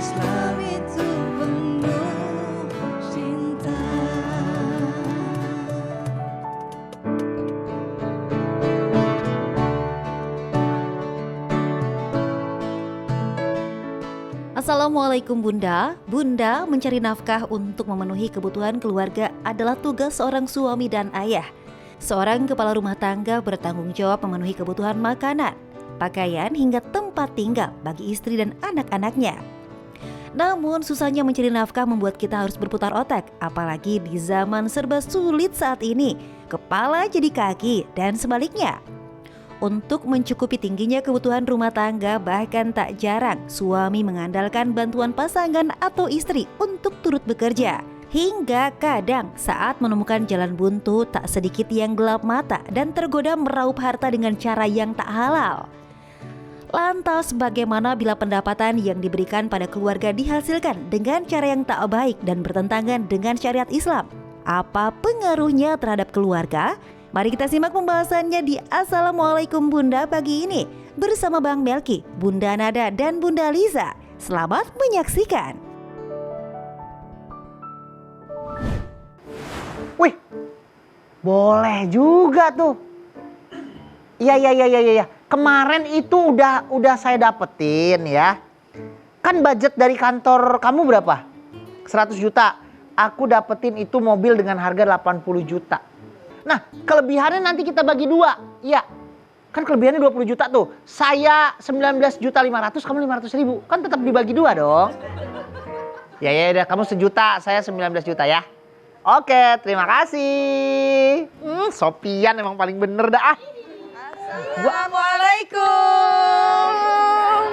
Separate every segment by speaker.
Speaker 1: Islam itu penuh cinta.
Speaker 2: Assalamualaikum Bunda. Bunda, mencari nafkah untuk memenuhi kebutuhan keluarga adalah tugas seorang suami dan ayah. Seorang kepala rumah tangga bertanggung jawab memenuhi kebutuhan makanan, pakaian hingga tempat tinggal bagi istri dan anak-anaknya. Namun susahnya mencari nafkah membuat kita harus berputar otak, apalagi di zaman serba sulit saat ini. Kepala jadi kaki dan sebaliknya. Untuk mencukupi tingginya kebutuhan rumah tangga, bahkan tak jarang suami mengandalkan bantuan pasangan atau istri untuk turut bekerja. Hingga kadang saat menemukan jalan buntu, tak sedikit yang gelap mata dan tergoda meraup harta dengan cara yang tak halal. Lantas bagaimana bila pendapatan yang diberikan pada keluarga dihasilkan dengan cara yang tak baik dan bertentangan dengan syariat Islam? Apa pengaruhnya terhadap keluarga? Mari kita simak pembahasannya di Assalamualaikum Bunda pagi ini bersama Bang Melki, Bunda Nada dan Bunda Liza. Selamat menyaksikan.
Speaker 3: Wih, boleh juga tuh. Iya. Kemarin itu udah saya dapetin ya. Kan budget dari kantor kamu berapa? 100 juta. Aku dapetin itu mobil dengan harga 80 juta. Nah, kelebihannya nanti kita bagi dua. Iya. Kan kelebihannya 20 juta tuh. Saya 19 juta 500, kamu 500 ribu. Kan tetap dibagi dua dong. Ya udah, kamu 1 juta, saya 19 juta ya. Oke, terima kasih. Sopian emang paling bener dah.
Speaker 4: Assalamualaikum.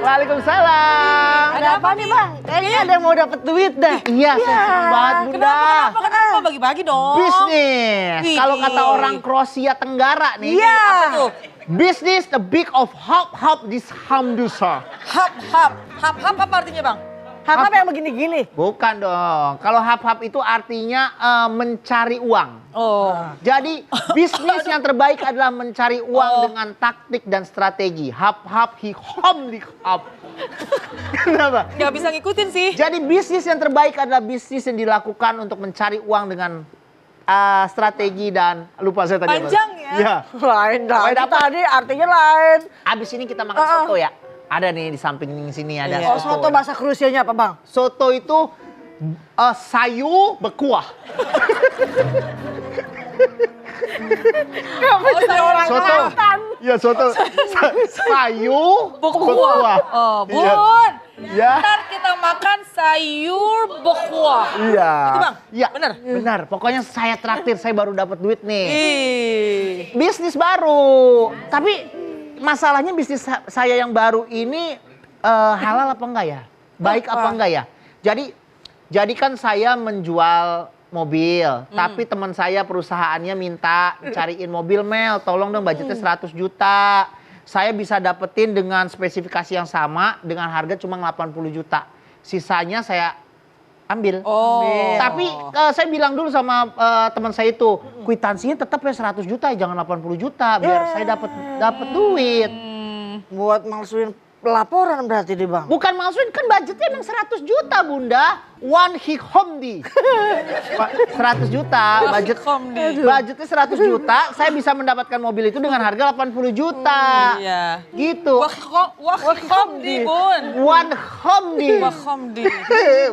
Speaker 3: Waalaikumsalam.
Speaker 4: Ada apa nih Bang? Kayaknya ada yang mau dapet duit dah.
Speaker 3: Iya, senang banget Bunda.
Speaker 4: Kenapa? Bagi-bagi dong.
Speaker 3: Bisnis.
Speaker 4: Wih.
Speaker 3: Kalau kata orang Kroasia Tenggara nih.
Speaker 4: Iya. Apa tuh?
Speaker 3: Business the big of hop this hamdusa.
Speaker 4: Hap apa artinya Bang? Hap yang begini-gini.
Speaker 3: Bukan dong. Kalau hap itu artinya mencari uang.
Speaker 4: Oh.
Speaker 3: Jadi bisnis yang terbaik adalah mencari uang dengan taktik dan strategi. Hap hi hom di hap. Kenapa?
Speaker 4: Gak bisa ngikutin sih.
Speaker 3: Jadi bisnis yang terbaik adalah bisnis yang dilakukan untuk mencari uang dengan strategi dan lupa saya tadi.
Speaker 4: Panjang ya?
Speaker 3: Iya.
Speaker 4: Lain dah.
Speaker 3: Lain apa?
Speaker 4: Tadi artinya lain.
Speaker 3: Abis ini kita makan soto ya. Ada nih di samping sini ada
Speaker 4: Oh, soto bahasa Krusianya apa Bang?
Speaker 3: Soto itu sayu bekuah.
Speaker 4: Orang
Speaker 3: Soto.
Speaker 4: Kelantan.
Speaker 3: Iya soto. Sayu
Speaker 4: Bekuah. Oh, Bun.
Speaker 3: Iya.
Speaker 4: Ntar kita makan sayur bekuah.
Speaker 3: Iya.
Speaker 4: Itu Bang?
Speaker 3: Iya.
Speaker 4: Benar?
Speaker 3: Pokoknya saya traktir, saya baru dapat duit nih.
Speaker 4: Ih.
Speaker 3: Bisnis baru. Tapi masalahnya bisnis saya yang baru ini halal apa enggak ya? Baik apa enggak ya? Jadi kan saya menjual mobil, tapi teman saya perusahaannya minta cariin mobil Mel, tolong dong budgetnya 100 juta. Saya bisa dapetin dengan spesifikasi yang sama dengan harga cuma 80 juta. Sisanya saya ambil. Tapi saya bilang dulu sama teman saya itu, kwitansinya tetap ya 100 juta, jangan 80 juta biar saya dapat duit.
Speaker 5: Buat malsuin laporan berarti deh Bang.
Speaker 3: Bukan malsuin, kan budgetnya emang 100 juta Bunda. One hik homdi. 100 juta budgetnya 100 juta, saya bisa mendapatkan mobil itu dengan harga 80 juta.
Speaker 4: Iya.
Speaker 3: Gitu.
Speaker 4: Wakhomdi Bun.
Speaker 3: One homdi.
Speaker 4: Wakhomdi.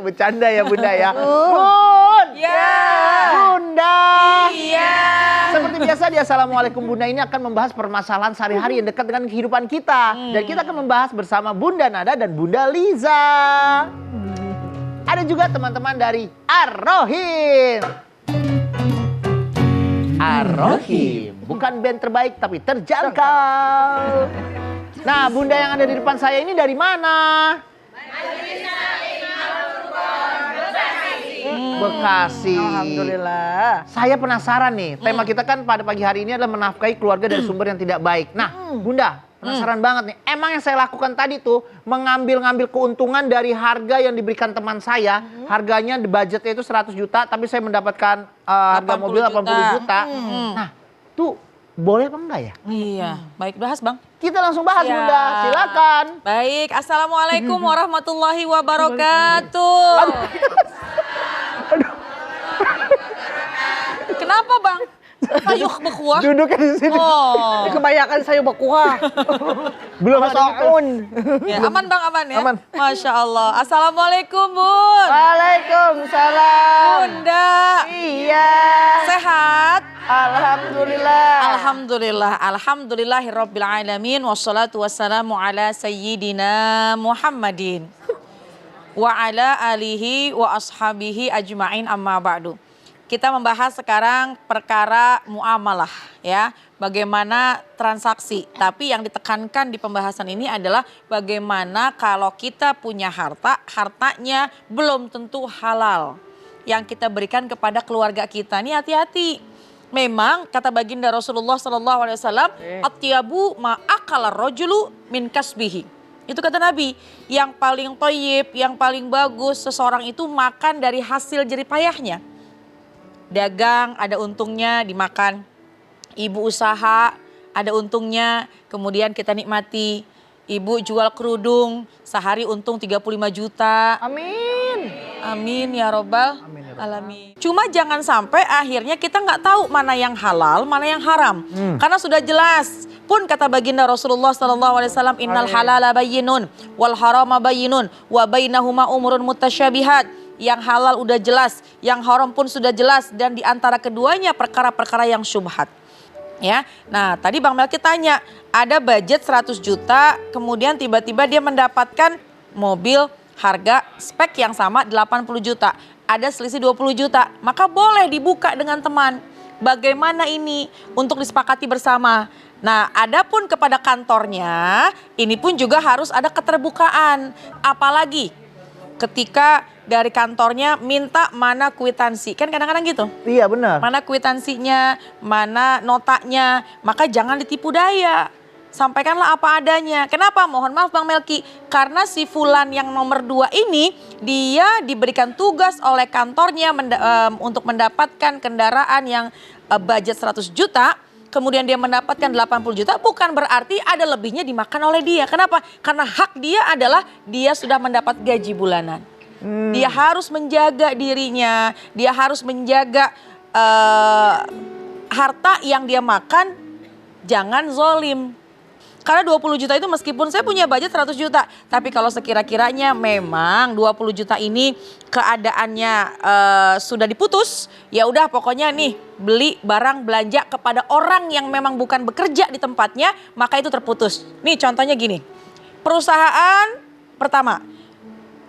Speaker 3: Bercanda ya Bunda ya. Bun.
Speaker 4: Ya.
Speaker 3: Bunda.
Speaker 4: Iya.
Speaker 3: Seperti biasa di Assalamualaikum Bunda ini akan membahas permasalahan sehari-hari yang dekat dengan kehidupan kita. Dan kita akan membahas bersama Bunda Nada dan Bunda Liza. Ada juga teman-teman dari Ar-Rohim. Ar-Rohim, bukan band terbaik tapi terjangkau. Nah, Bunda yang ada di depan saya ini dari mana? Bekasi.
Speaker 5: Alhamdulillah.
Speaker 3: Saya penasaran nih, tema kita kan pada pagi hari ini adalah menafkahi keluarga dari sumber yang tidak baik. Nah, Bunda, penasaran banget nih. Emang yang saya lakukan tadi tuh mengambil keuntungan dari harga yang diberikan teman saya. Harganya budgetnya itu 100 juta, tapi saya mendapatkan harga mobil 80 juta. Nah, tuh boleh apa enggak ya?
Speaker 4: Iya, baik bahas Bang.
Speaker 3: Kita langsung bahas
Speaker 4: Siap.
Speaker 3: Bunda, silakan.
Speaker 4: Baik, Assalamualaikum warahmatullahi wabarakatuh. Kenapa Bang? Sayuh bekuah?
Speaker 3: Duduknya di sini.
Speaker 4: Oh,
Speaker 5: Kebanyakan saya bekuah.
Speaker 3: Belum ada
Speaker 5: Soun.
Speaker 4: ya, aman Bang, aman ya?
Speaker 3: Aman.
Speaker 4: Masya Allah. Assalamualaikum Bun.
Speaker 5: Waalaikumsalam.
Speaker 4: Bunda,
Speaker 5: Iya.
Speaker 4: sehat?
Speaker 5: Alhamdulillah.
Speaker 4: Alhamdulillah, alhamdulillahirabbil alamin wassalatu wassalamu ala sayyidina Muhammadin wa ala alihi wa ashabihi ajmain amma ba'du. Kita membahas sekarang perkara muamalah ya, bagaimana transaksi. Tapi yang ditekankan di pembahasan ini adalah bagaimana kalau kita punya harta, hartanya belum tentu halal. Yang kita berikan kepada keluarga kita ini hati-hati. Memang kata baginda Rasulullah SAW, "Atyabu ma'akala rojulu min kasbihi." Itu kata Nabi, yang paling thayyib, yang paling bagus seseorang itu makan dari hasil jerih payahnya. Dagang ada untungnya dimakan, ibu usaha ada untungnya kemudian kita nikmati. Ibu jual kerudung sehari untung 35 juta.
Speaker 5: Amin.
Speaker 4: Amin ya robbal alamin. Cuma jangan sampai akhirnya kita nggak tahu mana yang halal, mana yang haram. Karena sudah jelas pun kata baginda Rasulullah SAW, innal halala bayyinun wal harama bayyinun wa bainahuma umurun mutasyabihat. Yang halal udah jelas, yang haram pun sudah jelas, dan di antara keduanya perkara-perkara yang syubhat. Ya, nah tadi Bang Melki tanya, ada budget 100 juta, kemudian tiba-tiba dia mendapatkan mobil harga spek yang sama 80 juta, ada selisih 20 juta, maka boleh dibuka dengan teman. Bagaimana ini untuk disepakati bersama. Nah, adapun kepada kantornya, ini pun juga harus ada keterbukaan, apalagi ketika dari kantornya minta mana kwitansi. Kan kadang-kadang gitu.
Speaker 3: Iya benar.
Speaker 4: Mana kwitansinya, mana notanya. Maka jangan ditipu daya. Sampaikanlah apa adanya. Kenapa? Mohon maaf Bang Melki. Karena si Fulan yang nomor 2 ini, dia diberikan tugas oleh kantornya untuk mendapatkan kendaraan yang budget 100 juta. Kemudian dia mendapatkan 80 juta, bukan berarti ada lebihnya dimakan oleh dia. Kenapa? Karena hak dia adalah dia sudah mendapat gaji bulanan. Dia harus menjaga dirinya, dia harus menjaga harta yang dia makan, jangan zolim. Karena 20 juta itu meskipun saya punya budget 100 juta, tapi kalau sekira-kiranya memang 20 juta ini keadaannya sudah diputus, ya udah pokoknya nih beli barang belanja kepada orang yang memang bukan bekerja di tempatnya, maka itu terputus. Nih contohnya gini, perusahaan pertama,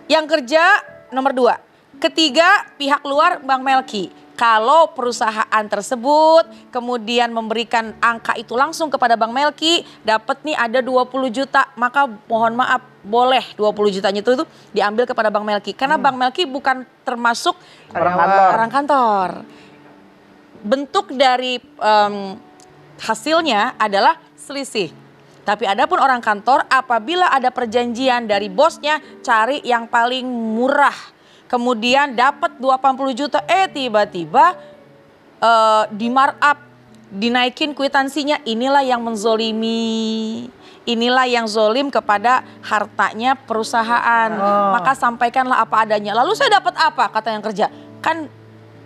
Speaker 4: yang kerja nomor 2, ketiga pihak luar Bang Melki. Kalau perusahaan tersebut kemudian memberikan angka itu langsung kepada Bang Melki, dapat nih ada 20 juta, maka mohon maaf boleh 20 jutanya itu diambil kepada Bang Melki. Karena Bang Melki bukan termasuk orang kantor. Bentuk dari hasilnya adalah selisih. Tapi adapun orang kantor, apabila ada perjanjian dari bosnya cari yang paling murah, kemudian dapat 80 juta, tiba-tiba di markup, dinaikin kwitansinya, inilah yang menzolimi. Inilah yang zolim kepada hartanya perusahaan. Maka sampaikanlah apa adanya. Lalu saya dapat apa kata yang kerja? Kan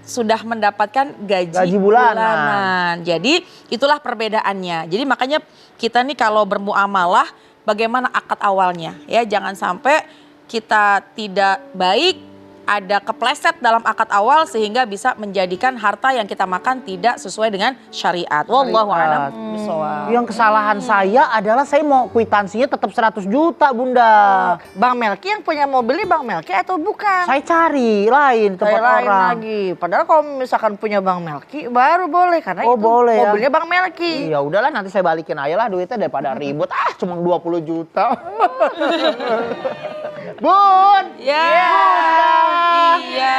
Speaker 4: sudah mendapatkan gaji bulanan. Jadi itulah perbedaannya. Jadi makanya kita nih kalau bermuamalah bagaimana akad awalnya. Ya jangan sampai kita tidak baik, ada kepleset dalam akad awal sehingga bisa menjadikan harta yang kita makan tidak sesuai dengan syariat. Wallahu a'lam bishawab.
Speaker 3: Yang kesalahan saya adalah saya mau kwitansinya tetap 100 juta Bunda.
Speaker 5: Bang Melki yang punya mobilnya Bang Melki atau bukan?
Speaker 3: Saya cari lain tempat
Speaker 5: Saya lain
Speaker 3: orang.
Speaker 5: lagi. Padahal kalau misalkan punya Bang Melki baru boleh karena itu
Speaker 3: boleh ya.
Speaker 5: mobilnya Bang Melki.
Speaker 3: Ya udahlah nanti saya balikin aja lah duitnya daripada ribut. Cuma 20 juta. Bun.
Speaker 4: Ya. Iya.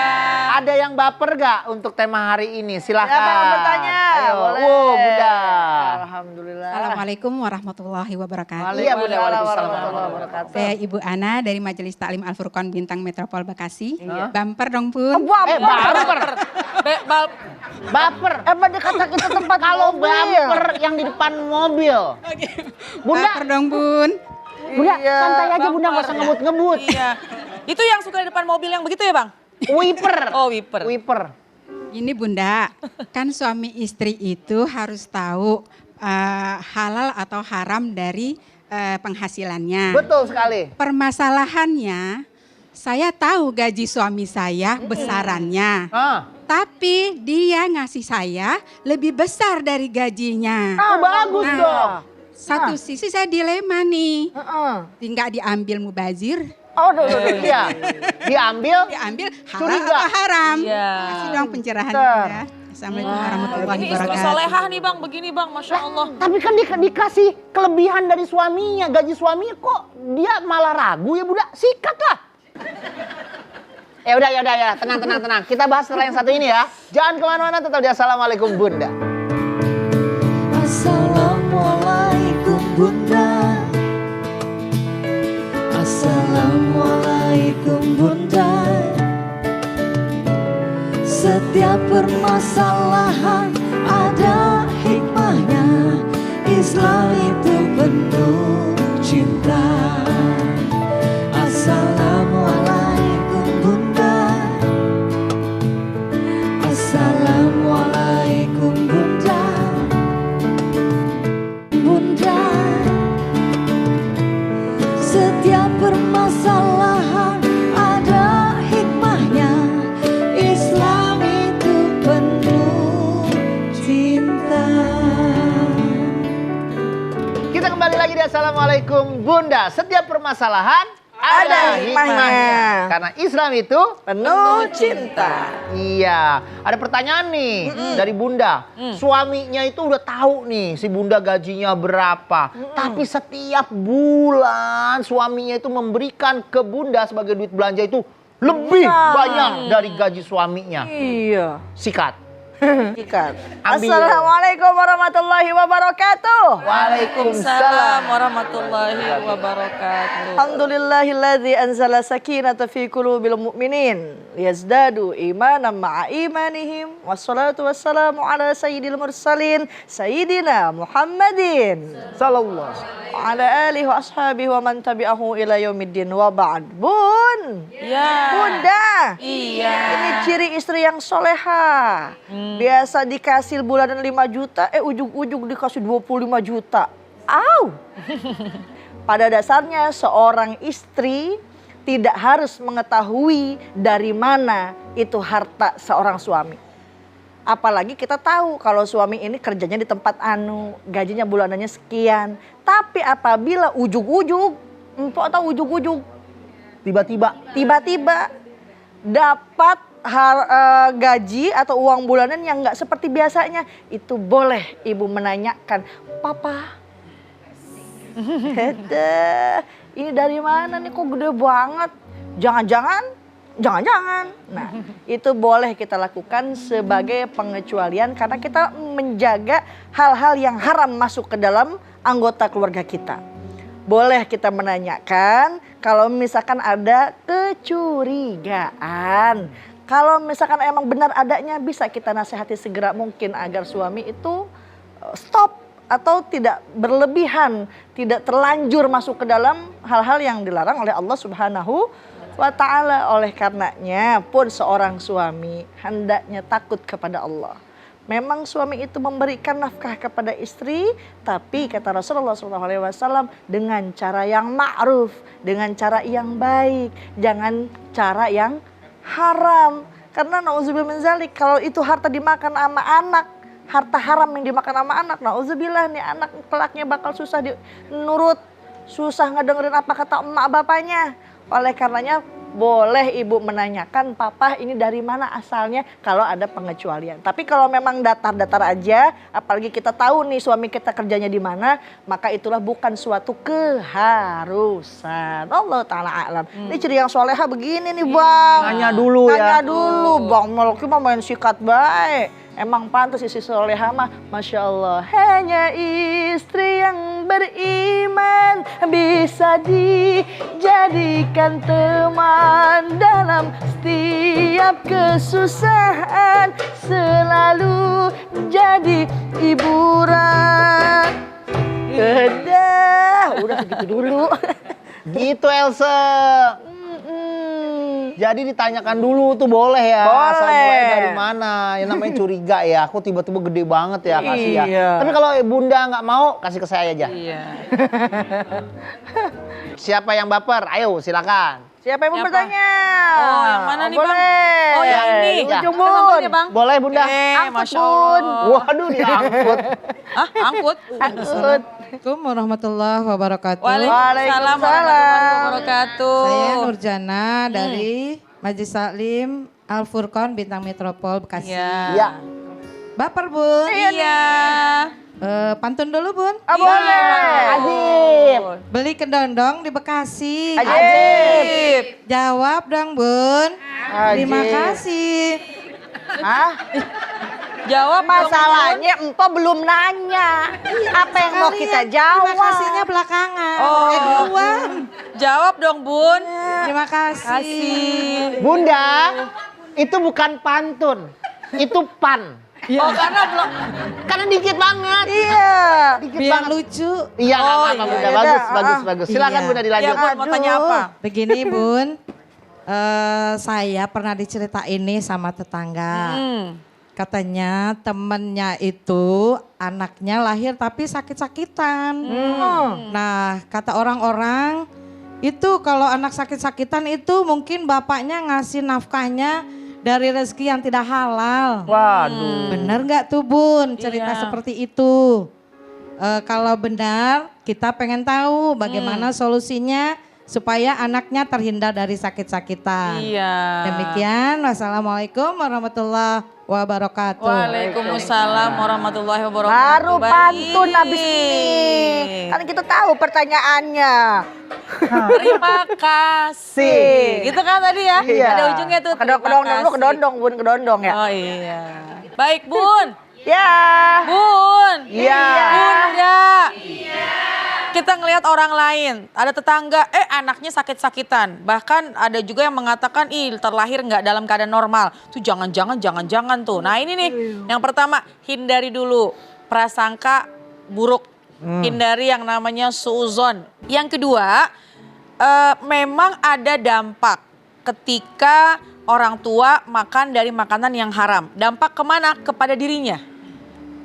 Speaker 3: Ada yang baper gak untuk tema hari ini? Silahkan.
Speaker 5: Siapa yang bertanya?
Speaker 3: Ayo.
Speaker 5: Boleh.
Speaker 3: Bunda.
Speaker 5: Alhamdulillah.
Speaker 6: Assalamualaikum warahmatullahi wabarakatuh.
Speaker 3: Iya, Bunda.
Speaker 5: Waalaikumsalam
Speaker 3: Waalaikumsalam.
Speaker 5: warahmatullahi wabarakatuh.
Speaker 6: Saya Ibu Ana dari Majelis Taklim Al-Furqan Bintang Metropol Bekasi.
Speaker 5: Iya.
Speaker 6: Bumper dong Pun.
Speaker 3: Baper. Baper.
Speaker 5: Emang di kata kita tempat
Speaker 3: Kalau
Speaker 5: mobil.
Speaker 3: bumper yang di depan mobil. Bunda,
Speaker 6: Bumper dong Bun.
Speaker 3: Bunda,
Speaker 5: Iya,
Speaker 3: santai aja Bunda, nggak usah
Speaker 4: ya.
Speaker 3: ngebut-ngebut.
Speaker 4: Iya. Itu yang suka di depan mobil yang begitu ya Bang?
Speaker 3: Wiper.
Speaker 4: Oh, wiper.
Speaker 3: Wiper.
Speaker 6: Ini Bunda, kan suami istri itu harus tahu halal atau haram dari penghasilannya.
Speaker 3: Betul sekali.
Speaker 6: Permasalahannya, saya tahu gaji suami saya besarannya.
Speaker 3: Ah,
Speaker 6: Tapi dia ngasih saya lebih besar dari gajinya.
Speaker 3: bagus dong.
Speaker 6: Satu sisi saya dilema nih.
Speaker 5: Heeh.
Speaker 6: Tinggal diambil mubazir,
Speaker 5: Oh, duh.
Speaker 3: Iya. Diambil.
Speaker 6: diambil halal
Speaker 3: Curiga.
Speaker 6: atau haram.
Speaker 4: Iya.
Speaker 6: Kasih dong pencerahan
Speaker 5: Betul.
Speaker 6: ya. Assalamualaikum warahmatullahi
Speaker 4: Ini istri
Speaker 6: wabarakatuh.
Speaker 4: solehah nih Bang, begini Bang, Masya Allah.
Speaker 3: Tapi kan dikasih kelebihan dari suaminya, gaji suaminya kok dia malah ragu ya Bunda? Sikat lah. Ya, tenang. Kita bahas setelah yang satu ini ya. Jangan kemana-mana, tetap di Assalamualaikum Bunda.
Speaker 1: Assalamualaikum Bunda. Assalamualaikum Bunda. Setiap permasalahan ada hikmahnya. Islam itu penuh cinta. Assalamualaikum Bunda. Assalamualaikum Bunda. Bunda, setiap permasalahan ada hikmahnya. Islam itu penuh cinta.
Speaker 3: Kita kembali lagi di Assalamualaikum Bunda. Setiap permasalahan ada hikmahnya. Karena Islam itu
Speaker 5: Penuh cinta.
Speaker 3: iya. Ada pertanyaan nih dari Bunda. Suaminya itu udah tahu nih si Bunda gajinya berapa. Tapi setiap bulan suaminya itu memberikan ke Bunda sebagai duit belanja itu lebih banyak dari gaji suaminya.
Speaker 5: Iya.
Speaker 3: Sikat.
Speaker 5: Ikat.
Speaker 3: Ambil.
Speaker 5: Assalamualaikum warahmatullahi wabarakatuh.
Speaker 3: Waalaikumsalam.
Speaker 4: Warahmatullahi wabarakatuh.
Speaker 5: Alhamdulillahilladzi anzala sakinata fi qulubil mu'minin liyazdadu imanan ma'a imanihim wassalatu wassalamu ala sayyidil mursalin sayyidina Muhammadin
Speaker 3: Sallallahu.
Speaker 5: wa ala alihi wa ashabihi wa man tabi'ahu ila yaumiddin wa ba'd. Bun,
Speaker 4: Ya.
Speaker 5: Bunda,
Speaker 4: Iya.
Speaker 5: ini ciri istri yang soleha. Biasa dikasih bulanan 5 juta, ujung-ujung dikasih 25 juta. Au! Pada dasarnya seorang istri tidak harus mengetahui dari mana itu harta seorang suami. Apalagi kita tahu kalau suami ini kerjanya di tempat gajinya bulanannya sekian. Tapi apabila ujung-ujung, empok atau ujung-ujung, tiba-tiba dapat gaji atau uang bulanan yang nggak seperti biasanya, itu boleh ibu menanyakan, Papa, ini dari mana nih kok gede banget? Jangan-jangan. Nah, itu boleh kita lakukan sebagai pengecualian karena kita menjaga hal-hal yang haram masuk ke dalam anggota keluarga kita. Boleh kita menanyakan kalau misalkan ada kecurigaan. Kalau misalkan emang benar adanya, bisa kita nasihati segera mungkin agar suami itu stop atau tidak berlebihan, tidak terlanjur masuk ke dalam hal-hal yang dilarang oleh Allah Subhanahu wa ta'ala. Oleh karenanya pun seorang suami hendaknya takut kepada Allah. Memang suami itu memberikan nafkah kepada istri, tapi kata Rasulullah SAW dengan cara yang ma'ruf, dengan cara yang baik, jangan cara yang haram. Karena na'udzubillah min zalik, kalau itu harta dimakan sama anak, harta haram yang dimakan sama anak, na'udzubillah nih anak kelaknya bakal susah nurut, susah ngedengerin apa kata emak bapaknya. Oleh karenanya boleh ibu menanyakan, Papa ini dari mana asalnya kalau ada pengecualian. Tapi kalau memang datar-datar aja, apalagi kita tahu nih suami kita kerjanya di mana, maka itulah bukan suatu keharusan. Allah Ta'ala alam. Ini ciri yang soleha begini nih Bang.
Speaker 3: Nanya dulu ya.
Speaker 5: Nanya dulu Bang, Melki mah main sikat baik. Emang pantas istri soleha mah, Masya Allah. Hanya istri yang beriman bisa dijadikan teman dalam setiap kesusahan, selalu jadi hiburan. Udah segitu dulu.
Speaker 3: Gitu Else. Jadi ditanyakan dulu tuh boleh ya.
Speaker 5: Boleh.
Speaker 3: Asal mulai dari mana. Yang namanya curiga ya. Aku tiba-tiba gede banget ya kasih ya.
Speaker 5: Iya.
Speaker 3: Tapi kalau bunda nggak mau kasih ke saya aja.
Speaker 4: Iya.
Speaker 3: Siapa yang baper? Ayo silakan.
Speaker 5: Siapa yang mau
Speaker 4: Siapa?
Speaker 5: bertanya?
Speaker 4: Oh, yang mana nih, Bang?
Speaker 5: Boleh.
Speaker 4: Oh, yang ini.
Speaker 5: Ujung
Speaker 3: Ya.
Speaker 5: Bun.
Speaker 4: Ya, Bang.
Speaker 3: Boleh bunda.
Speaker 5: Angkut,
Speaker 4: Masya
Speaker 5: Bun.
Speaker 4: Allah.
Speaker 3: Waduh diangkut.
Speaker 4: Hah, angkut?
Speaker 5: Angkut.
Speaker 7: Assalamualaikum warahmatullahi wabarakatuh.
Speaker 4: Waalaikumsalam warahmatullahi wabarakatuh.
Speaker 7: Saya Nurjana dari Majelis Taklim Al Furqon Bintang Metropol Bekasi.
Speaker 4: Iya.
Speaker 3: Ya.
Speaker 7: Baper Bun.
Speaker 4: Iya.
Speaker 7: Pantun dulu Bun.
Speaker 5: Boleh.
Speaker 3: Ajib.
Speaker 7: Beli kedondong di Bekasi.
Speaker 5: Ajib.
Speaker 7: Jawab dong Bun. Terima
Speaker 5: Ajib.
Speaker 7: kasih.
Speaker 5: Hah?
Speaker 4: Jawab
Speaker 5: Masalahnya Empo belum nanya. Apa yang mau kita
Speaker 7: Terima kasihnya
Speaker 5: jawab?
Speaker 7: belakangan.
Speaker 4: Oh.
Speaker 7: Duluan.
Speaker 4: Jawab dong, Bun.
Speaker 7: Terima kasih.
Speaker 3: Bunda, itu bukan pantun. Itu pan.
Speaker 4: Oh, karena belum.
Speaker 3: Karena dikit banget.
Speaker 5: Iya.
Speaker 3: Dikit
Speaker 7: Biar
Speaker 3: banget.
Speaker 7: lucu.
Speaker 3: Iya, nggak
Speaker 4: Oh,
Speaker 3: apa-apa
Speaker 4: iya.
Speaker 3: Bunda.
Speaker 5: Iya,
Speaker 3: Bagus,
Speaker 5: dah.
Speaker 3: bagus, bagus. Silakan
Speaker 7: Iya.
Speaker 3: Bunda
Speaker 4: Ya,
Speaker 3: dilanjut.
Speaker 4: Bun, mau tanya apa?
Speaker 7: Begini Bun. Saya pernah diceritain nih sama tetangga. Katanya temennya itu anaknya lahir tapi sakit-sakitan. Nah kata orang-orang itu kalau anak sakit-sakitan itu mungkin bapaknya ngasih nafkahnya dari rezeki yang tidak halal.
Speaker 3: Waduh.
Speaker 7: Bener nggak tuh Bun cerita
Speaker 4: Iya.
Speaker 7: seperti itu? Kalau benar kita pengen tahu bagaimana solusinya supaya anaknya terhindar dari sakit-sakitan.
Speaker 4: Iya.
Speaker 7: Demikian, wassalamualaikum warahmatullahi wabarakatuh.
Speaker 4: Waalaikumsalam warahmatullahi wabarakatuh.
Speaker 5: Baru
Speaker 4: Baik.
Speaker 5: pantun habis ini. Kan kita tahu pertanyaannya.
Speaker 4: Terima kasih. Gitu kan tadi ya?
Speaker 5: Iya.
Speaker 4: Ada ujungnya tuh.
Speaker 5: Kedondong
Speaker 4: terima
Speaker 5: dulu,
Speaker 4: kasih.
Speaker 5: kedondong Bun, kedondong ya.
Speaker 4: Oh iya. Baik, Bun.
Speaker 5: Ya.
Speaker 4: Bun.
Speaker 3: Iya.
Speaker 4: Bunda. Kita ngelihat orang lain, ada tetangga, anaknya sakit-sakitan. Bahkan ada juga yang mengatakan, terlahir nggak dalam keadaan normal. Tuh jangan-jangan tuh. Nah ini nih, yang pertama hindari dulu prasangka buruk. Hindari yang namanya suuzon. Yang kedua, memang ada dampak ketika orang tua makan dari makanan yang haram. Dampak kemana? Kepada dirinya,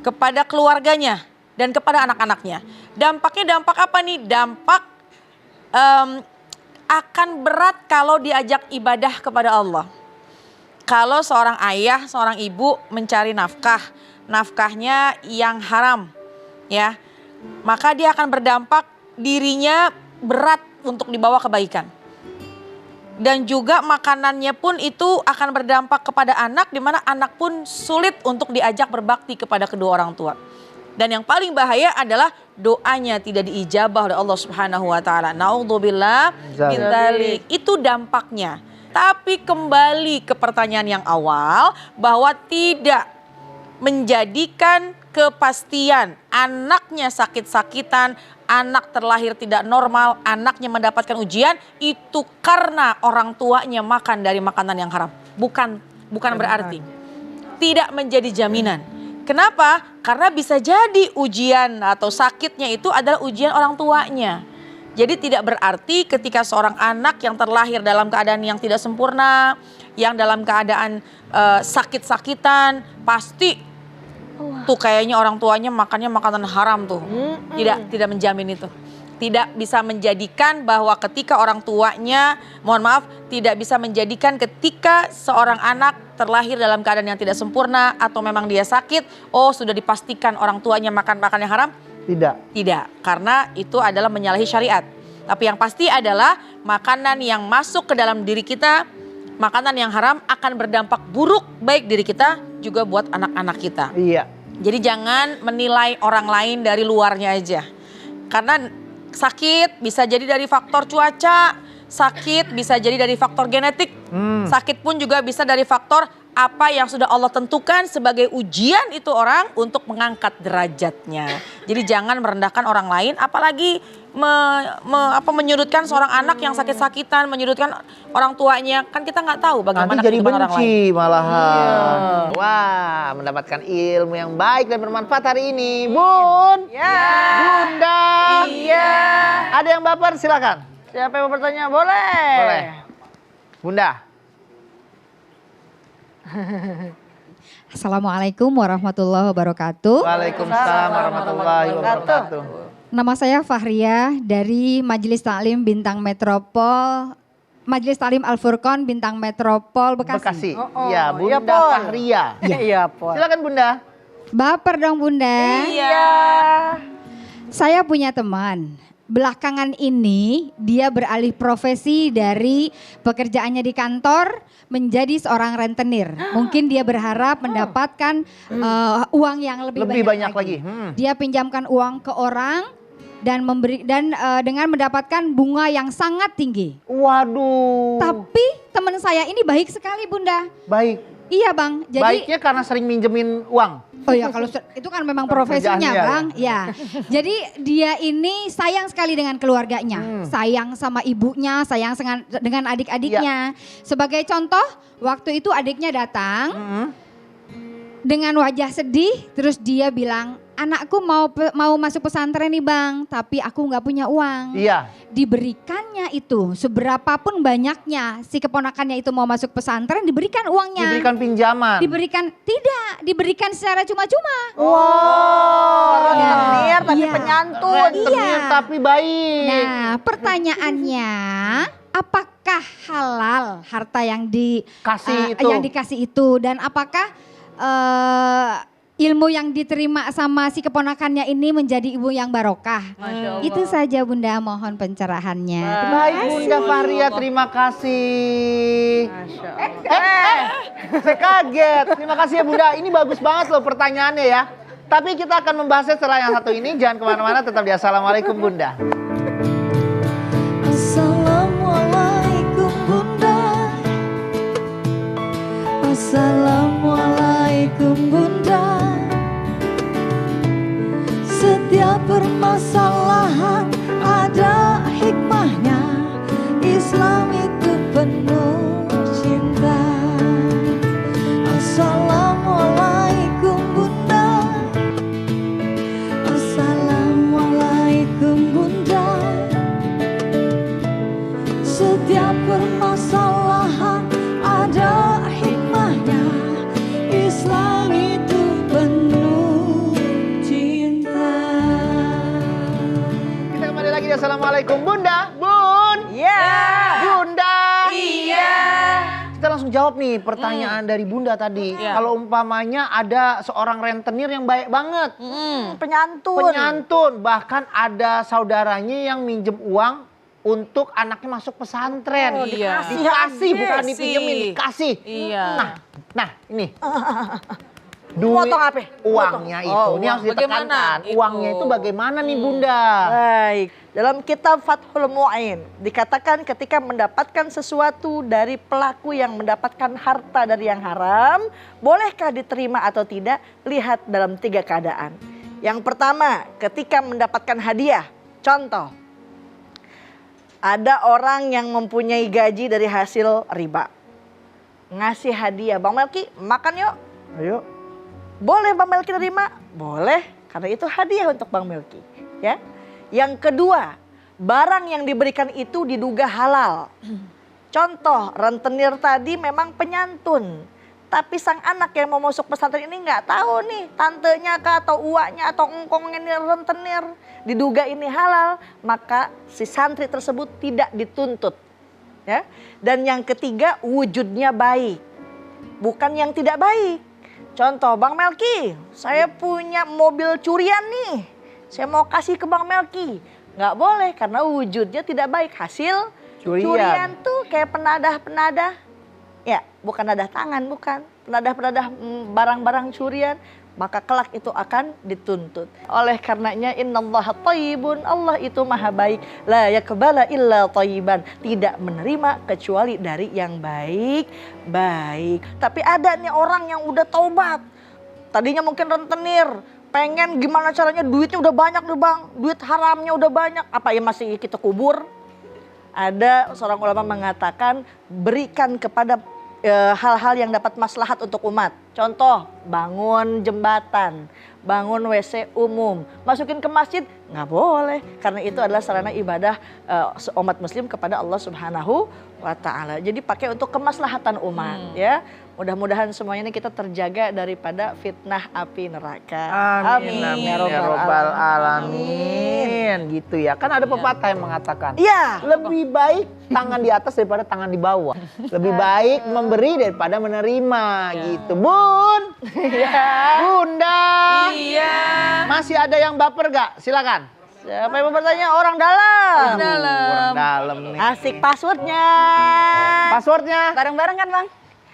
Speaker 4: kepada keluarganya, dan kepada anak-anaknya. Dampaknya dampak apa nih? Dampak akan berat kalau diajak ibadah kepada Allah. Kalau seorang ayah, seorang ibu mencari nafkahnya yang haram, ya, maka dia akan berdampak dirinya berat untuk dibawa kebaikan. Dan juga makanannya pun itu akan berdampak kepada anak, di mana anak pun sulit untuk diajak berbakti kepada kedua orang tua. Dan yang paling bahaya adalah doanya tidak diijabah oleh Allah Subhanahu wa taala. Naudzubillah min dzalik. Itu dampaknya. Tapi kembali ke pertanyaan yang awal bahwa tidak menjadikan kepastian anaknya sakit-sakitan, anak terlahir tidak normal, anaknya mendapatkan ujian itu karena orang tuanya makan dari makanan yang haram. Bukan berarti. Tidak menjadi jaminan. Kenapa? Karena bisa jadi ujian atau sakitnya itu adalah ujian orang tuanya. Jadi tidak berarti ketika seorang anak yang terlahir dalam keadaan yang tidak sempurna, yang dalam keadaan sakit-sakitan, pasti tuh kayaknya orang tuanya makannya makanan haram tuh. Tidak menjamin itu. Tidak bisa menjadikan bahwa ketika orang tuanya, mohon maaf, tidak bisa menjadikan ketika seorang anak terlahir dalam keadaan yang tidak sempurna atau memang dia sakit, sudah dipastikan orang tuanya makan yang haram? Tidak, karena itu adalah menyalahi syariat. Tapi yang pasti adalah makanan yang masuk ke dalam diri kita, makanan yang haram akan berdampak buruk baik diri kita juga buat anak-anak kita.
Speaker 3: Iya.
Speaker 4: Jadi jangan menilai orang lain dari luarnya aja. Karena sakit bisa jadi dari faktor cuaca, sakit bisa jadi dari faktor genetik, sakit pun juga bisa dari faktor apa yang sudah Allah tentukan sebagai ujian itu orang untuk mengangkat derajatnya. Jadi jangan merendahkan orang lain, apalagi menyudutkan seorang anak yang sakit-sakitan, menyudutkan orang tuanya. Kan kita nggak tahu bagaimana
Speaker 3: Nanti jadi
Speaker 4: kehidupan orang lain.
Speaker 3: benci malahan. Wah, mendapatkan ilmu yang baik dan bermanfaat hari ini. Bun, Bunda.
Speaker 5: Iya.
Speaker 3: Ada yang baper silakan.
Speaker 5: Siapa yang mau bertanya? Boleh.
Speaker 3: Boleh. Bunda.
Speaker 8: Assalamualaikum warahmatullahi wabarakatuh.
Speaker 3: Waalaikumsalam warahmatullahi wabarakatuh.
Speaker 8: Nama saya Fahria dari Majelis Taklim Bintang Metropol, Majelis Taklim Al Furqon Bintang Metropol Bekasi.
Speaker 3: Bekasi. Iya, Bunda Fahria.
Speaker 5: Iya, Pon.
Speaker 3: Silakan Bunda.
Speaker 8: Baper dong Bunda.
Speaker 5: Iya.
Speaker 8: Saya punya teman. Belakangan ini dia beralih profesi dari pekerjaannya di kantor menjadi seorang rentenir. Mungkin dia berharap mendapatkan uang yang lebih
Speaker 3: banyak lagi.
Speaker 8: Dia pinjamkan uang ke orang dan dengan mendapatkan bunga yang sangat tinggi.
Speaker 3: Waduh.
Speaker 8: Tapi teman saya ini baik sekali Bunda.
Speaker 3: Baik.
Speaker 8: Iya Bang. Jadi
Speaker 3: Baiknya karena sering minjemin uang.
Speaker 8: oh ya kalau itu kan memang profesinya
Speaker 3: Kerjaannya,
Speaker 8: Bang. Ya. Jadi dia ini sayang sekali dengan keluarganya. Sayang sama ibunya, sayang dengan adik-adiknya. Sebagai contoh, waktu itu adiknya datang dengan wajah sedih, terus dia bilang, anakku mau masuk pesantren nih Bang, tapi aku nggak punya uang.
Speaker 3: Iya.
Speaker 8: Diberikannya itu, seberapapun banyaknya si keponakannya itu mau masuk pesantren, diberikan uangnya.
Speaker 3: Diberikan pinjaman.
Speaker 8: Diberikan secara cuma-cuma.
Speaker 5: Rentenir tapi
Speaker 8: Iya.
Speaker 5: penyantun.
Speaker 3: Rentenir tapi baik.
Speaker 8: Nah, pertanyaannya, apakah halal harta yang dikasih itu dan apakah ilmu yang diterima sama si keponakannya ini menjadi ibu yang barokah? Itu saja Bunda, mohon pencerahannya. Terima
Speaker 3: Baik
Speaker 8: kasih.
Speaker 3: Bunda Fahria, terima kasih. Saya kaget. Terima kasih ya Bunda. Ini bagus banget loh pertanyaannya ya. Tapi kita akan membahasnya setelah yang satu ini. Jangan kemana-mana, tetap di Assalamualaikum Bunda.
Speaker 1: Assalamualaikum Bunda. Assalamualaikum Bunda. Setiap permasalahan ada hikmahnya. Islam itu penuh cinta. Assalamualaikum Bunda. Assalamualaikum Bunda. Setiap permasalahan ada hikmahnya. Islam itu penuh cinta.
Speaker 3: Kita kembali lagi di Assalamualaikum Bunda. Bun.
Speaker 5: Iya.
Speaker 3: Bunda.
Speaker 4: Iya.
Speaker 3: Kita langsung jawab nih pertanyaan dari Bunda tadi.
Speaker 4: Iya.
Speaker 3: Kalau umpamanya ada seorang rentenir yang baik banget.
Speaker 5: Penyantun.
Speaker 3: Bahkan ada saudaranya yang minjem uang untuk anaknya masuk pesantren.
Speaker 5: Oh,
Speaker 4: Iya.
Speaker 3: Dikasih, bukan
Speaker 4: Dikasih.
Speaker 3: dipinjemin, dikasih.
Speaker 4: Iya.
Speaker 3: Nah ini.
Speaker 5: Potong apa?
Speaker 3: Uangnya itu,
Speaker 5: Oh,
Speaker 3: ini harus
Speaker 4: bagaimana
Speaker 3: ditekankan.
Speaker 4: itu?
Speaker 3: Uangnya itu bagaimana nih Bunda?
Speaker 5: Baik. Dalam kitab Fathul Mu'in dikatakan ketika mendapatkan sesuatu dari pelaku yang mendapatkan harta dari yang haram, bolehkah diterima atau tidak? Lihat dalam 3 keadaan. Yang pertama, ketika mendapatkan hadiah. Contoh, ada orang yang mempunyai gaji dari hasil riba. Ngasih hadiah, Bang Melki makan yuk.
Speaker 3: Ayo.
Speaker 5: Boleh Bang Melki terima? Boleh, karena itu hadiah untuk Bang Melki. Ya. Yang kedua, barang yang diberikan itu diduga halal. Contoh, rentenir tadi memang penyantun. Tapi sang anak yang mau masuk pesantren ini nggak tahu nih, tantenya kah atau uaknya atau engkongnya ini rentenir. Diduga ini halal, maka si santri tersebut tidak dituntut. Ya. Dan yang ketiga, wujudnya baik. Bukan yang tidak baik. Contoh, Bang Melki, saya punya mobil curian nih. Saya mau kasih ke Bang Melki. Nggak boleh karena wujudnya tidak baik. Hasil curian tuh kayak penadah-penadah. Ya, bukan nadah tangan, bukan. Penadah-penadah barang-barang curian. maka kelak itu akan dituntut. Oleh karenanya innallaha thayyibun, Allah itu maha baik, la yaqbala illa thayyiban, tidak menerima kecuali dari yang baik. Tapi ada nih orang yang udah taubat, tadinya mungkin rentenir, pengen gimana caranya duitnya udah banyak nih bang, duit haramnya udah banyak, apa ya masih kita kubur? Ada seorang ulama mengatakan berikan kepada hal-hal yang dapat maslahat untuk umat. Contoh, bangun jembatan, bangun WC umum, masukin ke masjid, nggak boleh. Karena itu adalah sarana ibadah umat muslim kepada Allah Subhanahu wa Ta'ala. Jadi pakai untuk kemaslahatan umat ya. Mudah-mudahan semuanya ini kita terjaga daripada fitnah api neraka.
Speaker 3: Amin, amin ya robbal alamin. Gitu ya. Kan ada pepatah yang mengatakan,
Speaker 5: iya,
Speaker 3: lebih baik tangan di atas daripada tangan di bawah. Lebih baik memberi daripada menerima gitu. Bun, Bunda.
Speaker 4: Iya.
Speaker 3: Masih ada yang baper gak? Silakan.
Speaker 5: Siapa yang mau bertanya? Orang dalam.
Speaker 3: Orang dalam nih.
Speaker 5: Asik passwordnya.
Speaker 3: Passwordnya?
Speaker 1: Bareng-bareng kan bang?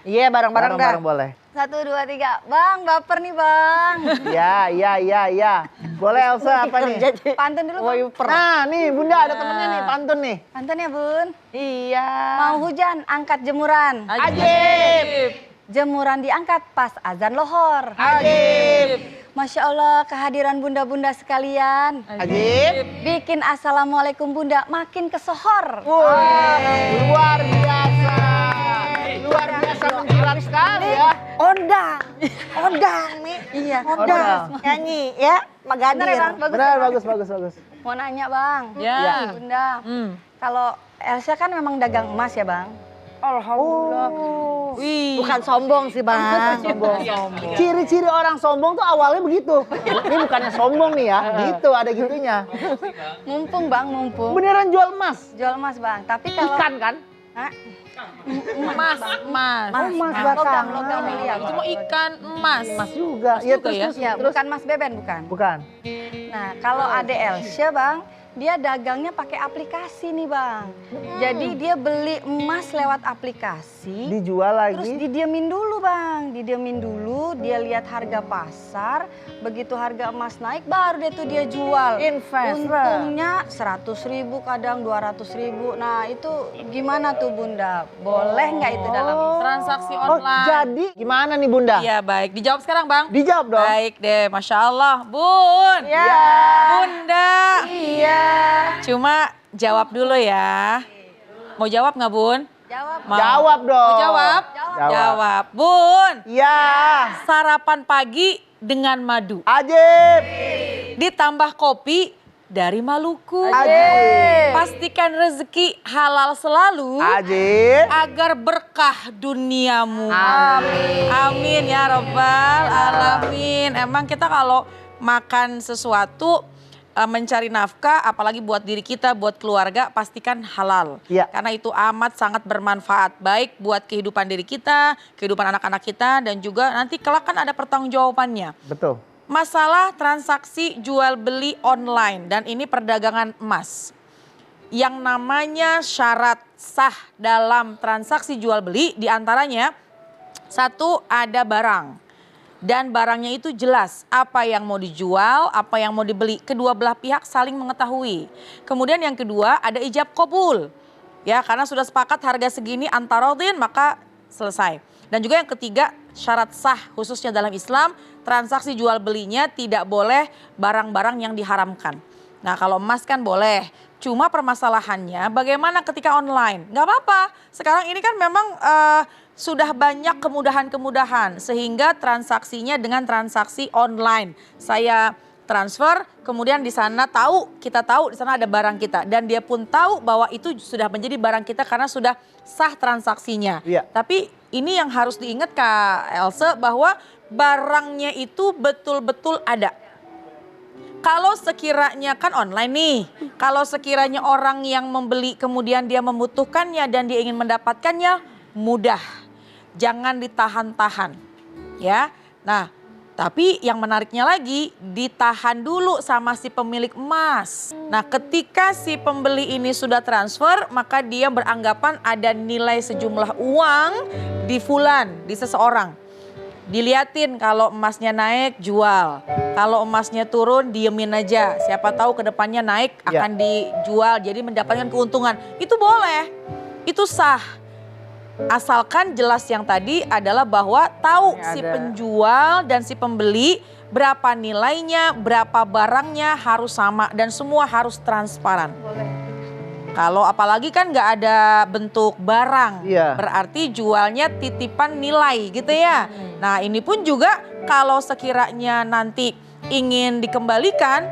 Speaker 5: Iya bareng-bareng dah.
Speaker 3: Bareng boleh.
Speaker 1: 1, 2, 3. Bang, baper nih bang.
Speaker 3: Ya. Boleh Elsa apa nih?
Speaker 1: Pantun dulu bang.
Speaker 3: Nah nih Bunda ada temennya nih pantun nih.
Speaker 1: Pantun ya bun.
Speaker 5: Iya.
Speaker 1: Mau hujan, angkat jemuran.
Speaker 3: Ajib.
Speaker 1: Jemuran diangkat pas azan lohor.
Speaker 3: Ajib.
Speaker 1: Masya Allah kehadiran bunda-bunda sekalian.
Speaker 3: Ajib.
Speaker 1: Bikin assalamualaikum bunda makin kesohor.
Speaker 3: Luar biasa. Luar biasa menjilat sekali ya.
Speaker 5: Ondang nih.
Speaker 1: Iya.
Speaker 5: Ondang. Nyanyi ya, Magadir.
Speaker 1: Bener ya bang? Bagus.
Speaker 3: Benar bagus.
Speaker 1: Mau nanya bang.
Speaker 4: Ya.
Speaker 1: Bunda. Kalau Elsa kan memang dagang emas ya bang?
Speaker 5: Alhamdulillah.
Speaker 4: Wih.
Speaker 5: Bukan sombong sih bang.
Speaker 3: Ciri-ciri orang sombong tuh awalnya begitu. Ini bukannya sombong nih ya. Gitu ada gitunya.
Speaker 1: Mumpung bang, mumpung.
Speaker 3: Beneran jual emas.
Speaker 1: Jual emas bang. Tapi kalau
Speaker 3: Ikan kan?
Speaker 1: Hah?
Speaker 4: Emas.
Speaker 3: Emas
Speaker 1: Logam mulia.
Speaker 4: Itu mau ikan emas.
Speaker 3: Emas juga.
Speaker 4: Emas juga ya?
Speaker 1: Ya, bukan mas beben bukan.
Speaker 3: Bukan.
Speaker 1: Nah, kalau ada Elsa bang, dia dagangnya pakai aplikasi nih bang. Jadi dia beli emas lewat aplikasi.
Speaker 3: Dijual
Speaker 1: Terus
Speaker 3: lagi.
Speaker 1: didiemin dulu bang, didiemin dulu, dia lihat harga pasar, begitu harga emas naik baru deh tuh dia jual.
Speaker 5: Invest.
Speaker 1: Untungnya 100.000 kadang 200.000. Nah itu gimana tuh bunda? Boleh nggak itu dalam Islam?
Speaker 4: Transaksi
Speaker 3: Oh
Speaker 4: online.
Speaker 3: jadi gimana nih Bunda?
Speaker 4: Iya baik, dijawab sekarang bang.
Speaker 3: Dijawab dong.
Speaker 4: Baik deh, Masya Allah. Bun.
Speaker 5: Ya.
Speaker 4: Bunda.
Speaker 5: Iya.
Speaker 4: Cuma jawab dulu ya. Mau jawab nggak Bun?
Speaker 1: Jawab.
Speaker 4: Mau.
Speaker 3: Jawab dong.
Speaker 4: Mau jawab?
Speaker 3: Jawab.
Speaker 4: Jawab. Bun,
Speaker 3: Ya.
Speaker 4: sarapan pagi dengan madu.
Speaker 3: Ajib.
Speaker 4: Ditambah kopi dari Maluku.
Speaker 3: Ajib.
Speaker 4: Pastikan rezeki halal selalu.
Speaker 3: Ajib.
Speaker 4: Agar berkah duniamu.
Speaker 3: Amin.
Speaker 4: Amin ya robbal alamin. Emang kita kalau makan sesuatu mencari nafkah, apalagi buat diri kita, buat keluarga, pastikan halal.
Speaker 3: Iya.
Speaker 4: Karena itu amat sangat bermanfaat, baik buat kehidupan diri kita, kehidupan anak-anak kita, dan juga nanti kelak kan ada pertanggungjawabannya.
Speaker 3: Betul.
Speaker 4: Masalah transaksi jual beli online dan ini perdagangan emas. Yang namanya syarat sah dalam transaksi jual beli diantaranya, satu ada barang. Dan barangnya itu jelas apa yang mau dijual, apa yang mau dibeli. Kedua belah pihak saling mengetahui. Kemudian yang kedua ada ijab qabul. Ya, karena sudah sepakat harga segini antarodin maka selesai. Dan juga yang ketiga syarat sah khususnya dalam Islam, transaksi jual belinya tidak boleh barang-barang yang diharamkan. Nah kalau emas kan boleh. Cuma permasalahannya bagaimana ketika online? Nggak apa-apa. Sekarang ini kan memang sudah banyak kemudahan-kemudahan sehingga transaksinya dengan transaksi online. Saya transfer, kemudian di sana kita tahu di sana ada barang kita dan dia pun tahu bahwa itu sudah menjadi barang kita karena sudah sah transaksinya.
Speaker 3: Iya.
Speaker 4: Tapi ini yang harus diingat Kak Else bahwa barangnya itu betul-betul ada. Kalau sekiranya kan online nih, kalau sekiranya orang yang membeli kemudian dia membutuhkannya dan dia ingin mendapatkannya mudah. Jangan ditahan-tahan ya. Nah tapi yang menariknya lagi ditahan dulu sama si pemilik emas. Nah ketika si pembeli ini sudah transfer maka dia beranggapan ada nilai sejumlah uang di fulan, di seseorang. Diliatin kalau emasnya naik jual, kalau emasnya turun diemin aja. Siapa tahu ke depannya naik akan dijual jadi mendapatkan keuntungan. Itu boleh, itu sah. Asalkan jelas yang tadi adalah bahwa tahu si penjual dan si pembeli berapa nilainya, berapa barangnya harus sama dan semua harus transparan. Kalau apalagi kan nggak ada bentuk barang, berarti jualnya titipan nilai gitu ya. Nah ini pun juga kalau sekiranya nanti ingin dikembalikan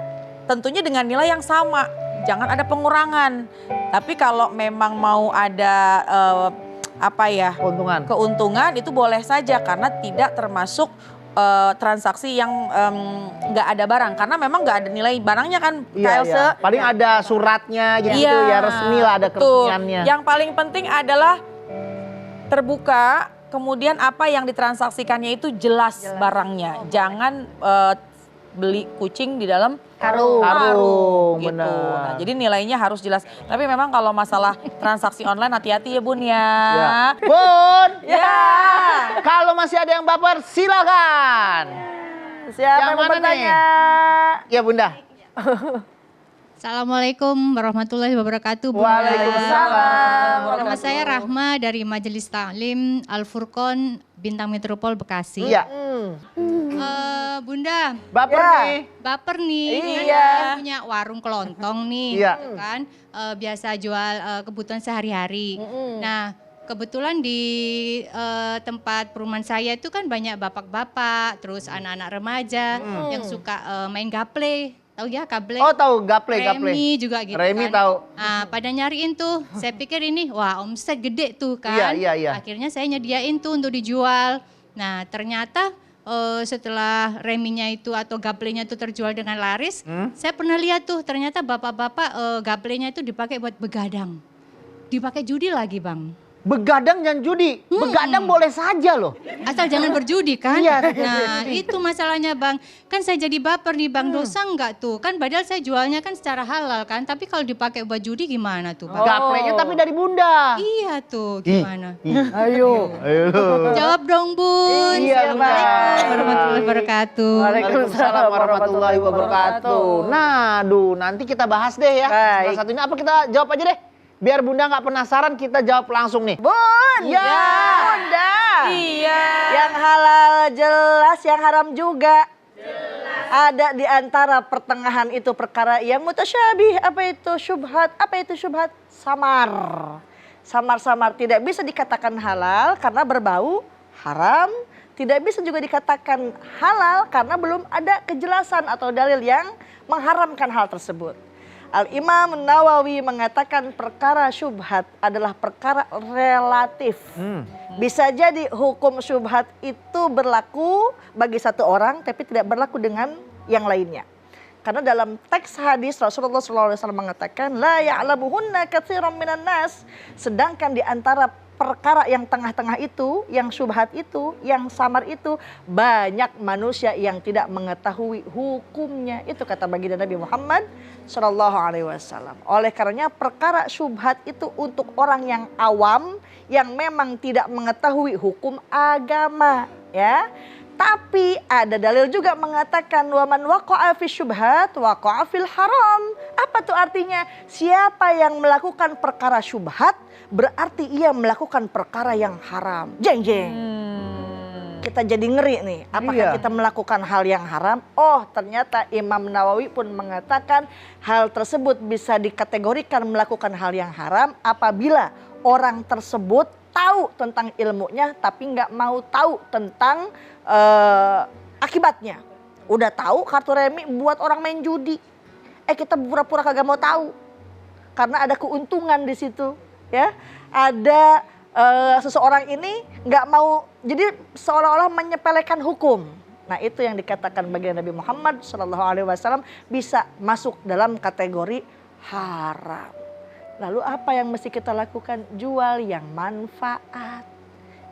Speaker 4: tentunya dengan nilai yang sama. Jangan ada pengurangan. Tapi kalau memang mau ada keuntungan itu boleh saja karena tidak termasuk transaksi yang nggak ada barang karena memang nggak ada nilai barangnya kan.
Speaker 3: Iya. Paling ada suratnya gitu ya, resmi lah, ada keresmiannya.
Speaker 4: Yang paling penting adalah terbuka, kemudian apa yang ditransaksikannya itu jelas barangnya. Jangan beli kucing di dalam karung gitu. Nah, jadi nilainya harus jelas. Tapi memang kalau masalah transaksi online hati-hati ya Bun ya.
Speaker 3: Bun, kalau masih ada yang baper silakan.
Speaker 5: Siapa yang mau bertanya?
Speaker 3: Ya Bunda.
Speaker 9: Assalamualaikum warahmatullahi wabarakatuh.
Speaker 5: Waalaikumsalam.
Speaker 9: Nama saya Rahma dari Majelis Taklim Al-Furqon Bintang Metropol Bekasi.
Speaker 3: Iya.
Speaker 9: Bunda,
Speaker 3: baper nih.
Speaker 9: Kan saya punya warung kelontong nih,
Speaker 3: Iya.
Speaker 9: gitu kan. Biasa jual kebutuhan sehari-hari. Nah, kebetulan di tempat perumahan saya itu kan banyak bapak-bapak, terus anak-anak remaja yang suka main gaple. Tahu ya gaple?
Speaker 3: Oh tahu, gaple.
Speaker 9: Remi juga gitu
Speaker 3: Remi
Speaker 9: kan.
Speaker 3: tahu.
Speaker 9: Pada nyariin tuh, saya pikir ini wah omset gede tuh kan.
Speaker 3: Iya.
Speaker 9: Akhirnya saya nyediain tuh untuk dijual. Nah ternyata setelah reminya itu atau gaplenya itu terjual dengan laris, saya pernah lihat tuh ternyata bapak-bapak gaplenya itu dipakai buat begadang. Dipakai judi lagi Bang.
Speaker 3: Begadang dan judi, begadang boleh saja loh.
Speaker 9: Asal jangan berjudi kan.
Speaker 3: Iya.
Speaker 9: Nah itu masalahnya Bang. Kan saya jadi baper nih Bang, dosa enggak tuh? Kan padahal saya jualnya kan secara halal kan. Tapi kalau dipakai buat judi gimana tuh Bang?
Speaker 3: Gaplenya tapi dari Bunda.
Speaker 9: Iya tuh, gimana?
Speaker 3: Ayo.
Speaker 9: Jawab dong Bun.
Speaker 3: Iya,
Speaker 9: Assalamualaikum warahmatullahi wabarakatuh.
Speaker 3: Waalaikumsalam warahmatullahi wabarakatuh. Nah, nanti kita bahas deh ya. Salah satunya apa kita jawab aja deh. Biar Bunda nggak penasaran, kita jawab langsung nih.
Speaker 5: Bun, Bunda.
Speaker 4: Iya.
Speaker 5: Yang halal jelas, yang haram juga. Ada di antara pertengahan itu perkara yang mutasyabih. Apa itu syubhat? Apa itu syubhat? Samar. Samar-samar tidak bisa dikatakan halal karena berbau haram. Tidak bisa juga dikatakan halal karena belum ada kejelasan atau dalil yang mengharamkan hal tersebut. Al-Imam Nawawi mengatakan perkara syubhat adalah perkara relatif. Bisa jadi hukum syubhat itu berlaku bagi satu orang tapi tidak berlaku dengan yang lainnya. Karena dalam teks hadis Rasulullah SAW mengatakan la ya'lamuhunna katsiran minan nas. Sedangkan di antara perkara yang tengah-tengah itu, yang syubhat itu, yang samar itu, banyak manusia yang tidak mengetahui hukumnya. Itu kata baginda Nabi Muhammad SAW. Oleh karenanya perkara syubhat itu untuk orang yang awam, yang memang tidak mengetahui hukum agama, ya. Tapi ada dalil juga mengatakan waman waqa'a fi syubhat waqa'a fil haram. Apa tuh artinya? Siapa yang melakukan perkara syubhat berarti ia melakukan perkara yang haram. Jeng. Kita jadi ngeri nih. Apakah kita melakukan hal yang haram? Oh, ternyata Imam Nawawi pun mengatakan hal tersebut bisa dikategorikan melakukan hal yang haram apabila orang tersebut tahu tentang ilmunya tapi nggak mau tahu tentang akibatnya. Udah tahu kartu remi buat orang main judi. Kita pura-pura kagak mau tahu. Karena ada keuntungan di situ, ya. Ada seseorang ini nggak mau, jadi seolah-olah menyepelekan hukum. Nah, itu yang dikatakan bagi Nabi Muhammad SAW bisa masuk dalam kategori haram. Lalu apa yang mesti kita lakukan? Jual yang manfaat.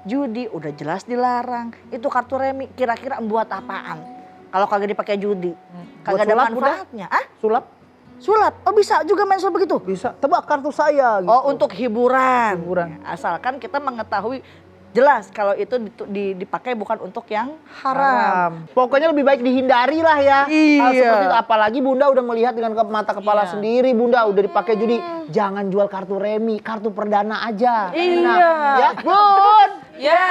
Speaker 5: Judi udah jelas dilarang. Itu kartu remi kira-kira buat apaan? Kalau kagak dipakai judi. Kagak ada manfaatnya. Sulap? Oh bisa juga main sulap begitu?
Speaker 3: Bisa. Tebak kartu saya gitu.
Speaker 5: Oh untuk hiburan. Asalkan kita mengetahui jelas kalau itu dipakai bukan untuk yang haram.
Speaker 3: Pokoknya lebih baik dihindari lah ya. Hal
Speaker 5: Iya.
Speaker 3: seperti itu. Apalagi Bunda udah melihat dengan mata kepala sendiri. Bunda udah dipakai judi. Jangan jual kartu remi, kartu perdana aja.
Speaker 5: Iya.
Speaker 3: Ya, Bun.
Speaker 4: Ya.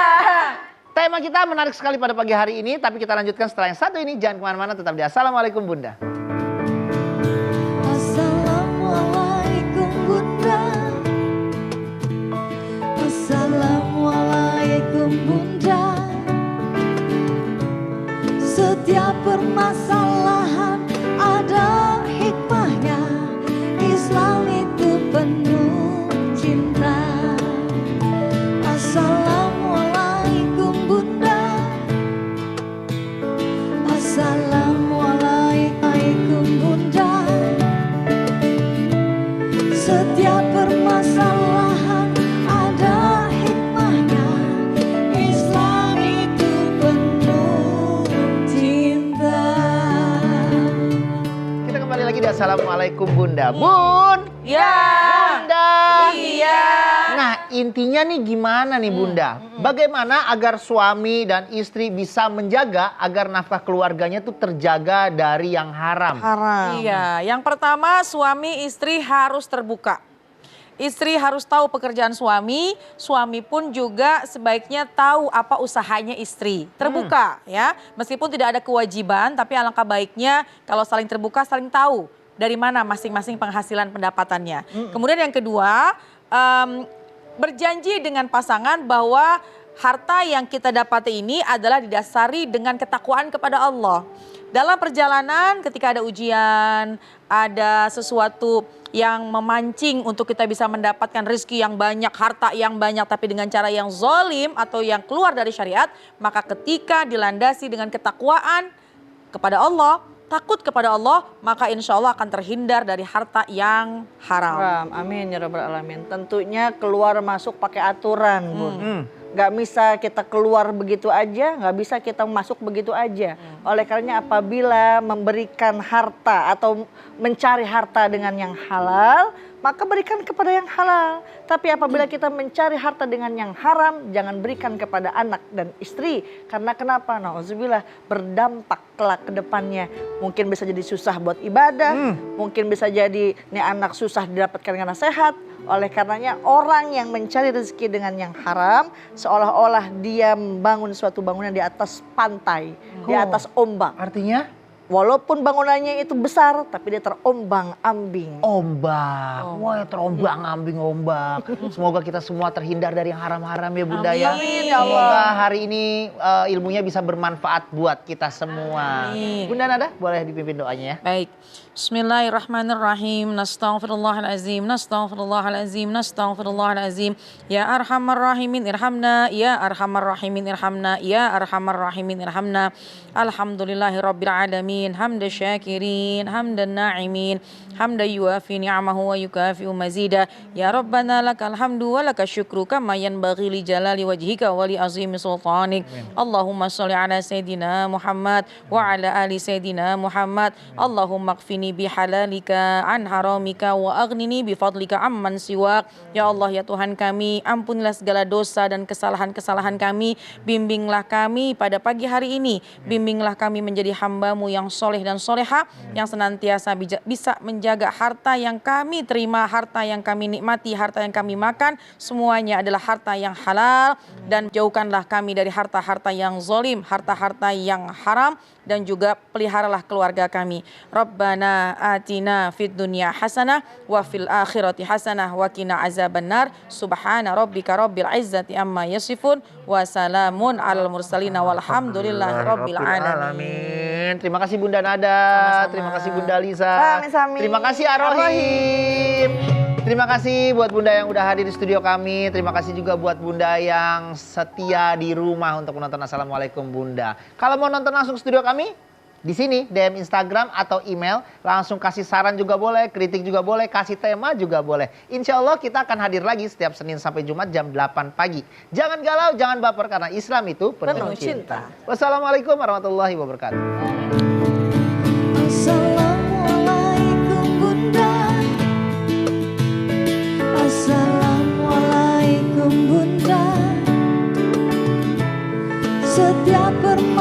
Speaker 3: Tema kita menarik sekali pada pagi hari ini. Tapi kita lanjutkan setelah yang satu ini. Jangan kemana-mana, tetap di Assalamualaikum Bunda.
Speaker 2: Assalamualaikum Bunda. Assalamualaikum Bunda. Setiap permasalahan ada hikmahnya. Islam itu penuh cinta. Assalamualaikum Bunda. Assalamualaikum Bunda. Setiap permasalahan ada hikmahnya. Islam itu penuh cinta.
Speaker 3: Kita kembali lagi di Assalamualaikum Bunda. Bun.
Speaker 4: Ya.
Speaker 3: Bunda.
Speaker 4: Iya.
Speaker 3: Nah, intinya nih gimana nih Bunda? Bagaimana agar suami dan istri bisa menjaga agar nafkah keluarganya tuh terjaga dari yang haram?
Speaker 5: Haram.
Speaker 4: Iya, yang pertama suami istri harus terbuka. Istri harus tahu pekerjaan suami, suami pun juga sebaiknya tahu apa usahanya istri. Terbuka ya, meskipun tidak ada kewajiban tapi alangkah baiknya kalau saling terbuka, saling tahu dari mana masing-masing penghasilan pendapatannya. Kemudian yang kedua, berjanji dengan pasangan bahwa harta yang kita dapati ini adalah didasari dengan ketakwaan kepada Allah. Dalam perjalanan ketika ada ujian, ada sesuatu yang memancing untuk kita bisa mendapatkan rezeki yang banyak, harta yang banyak tapi dengan cara yang zalim atau yang keluar dari syariat, maka ketika dilandasi dengan ketakwaan kepada Allah, takut kepada Allah, maka insya Allah akan terhindar dari harta yang haram.
Speaker 5: Haram. Amin ya rabbal alamin. Tentunya keluar masuk pakai aturan, Bun. Nggak bisa kita keluar begitu aja, nggak bisa kita masuk begitu aja. Oleh karenanya apabila memberikan harta atau mencari harta dengan yang halal, maka berikan kepada yang halal. Tapi apabila kita mencari harta dengan yang haram, jangan berikan kepada anak dan istri. Karena kenapa? Nauzubillah, berdampak kelak ke depannya. Mungkin bisa jadi susah buat ibadah, mungkin bisa jadi nih anak susah didapatkan karena sehat. Oleh karenanya orang yang mencari rezeki dengan yang haram, seolah-olah dia membangun suatu bangunan di atas pantai, di atas ombak.
Speaker 3: Artinya?
Speaker 5: Walaupun bangunannya itu besar, tapi dia terombang-ambing.
Speaker 3: Ombak. Wah, terombang-ambing ombak. Semoga kita semua terhindar dari yang haram-haram ya Bunda ya.
Speaker 5: Amin, ya Allah.
Speaker 3: Semoga hari ini ilmunya bisa bermanfaat buat kita semua.
Speaker 4: Amin.
Speaker 3: Bunda Nada, boleh dipimpin doanya ya.
Speaker 4: Baik. Bismillahirrahmanirrahim. Nastaghfirullahalazim, nastaghfirullahalazim, nastaghfirullahalazim. Ya arhamar rahimin irhamna, ya arhamar rahimin irhamna, ya arhamar rahimin irhamna. Alhamdulillahirabbil alamin, hamda syakirin, hamdan na'imin, hamda yuafi ni'amahu wa yukafi'u mazida. Ya Rabbana lakal hamdu wa lakal syukru kama yanbaghi li jalali wajhika wa li azimi sultanik. Allahumma sholli ala sayidina Muhammad wa ala ali sayidina Muhammad. Allahumma qfini bihalalika an haramika wa aghnini bifadlika amman siwak. Ya Allah ya Tuhan kami, ampunilah segala dosa dan kesalahan-kesalahan kami. Bimbinglah kami pada pagi hari ini. Bimbinglah kami menjadi hamba-Mu yang soleh dan soleha, yang senantiasa bisa menjaga harta yang kami terima, harta yang kami nikmati, harta yang kami makan, semuanya adalah harta yang halal. Dan jauhkanlah kami dari harta-harta yang zalim, harta-harta yang haram, dan juga peliharalah keluarga kami. Rabbana atina fid dunya hasanah wa fil akhirati hasanah wa qina azabannar. Subhana rabbika rabbil izzati amma yasifun wa salamun alal mursalin walhamdulillahi rabbil alamin.
Speaker 3: Terima kasih Bunda Nada.
Speaker 4: Sama-sama.
Speaker 3: Terima kasih Bunda Lisa.
Speaker 5: Sami-sami.
Speaker 3: Terima kasih Ar-Rahim. Terima kasih buat Bunda yang udah hadir di studio kami. Terima kasih juga buat Bunda yang setia di rumah untuk menonton Assalamualaikum Bunda. Kalau mau nonton langsung studio kami, di sini DM Instagram atau email, langsung kasih saran juga boleh, kritik juga boleh, kasih tema juga boleh. Insya Allah kita akan hadir lagi setiap Senin sampai Jumat jam 8 pagi. Jangan galau, jangan baper karena Islam itu penuh cinta. Wassalamualaikum warahmatullahi wabarakatuh.
Speaker 2: Assalamualaikum Bunda. Assalamualaikum Bunda.
Speaker 10: setiap permintaan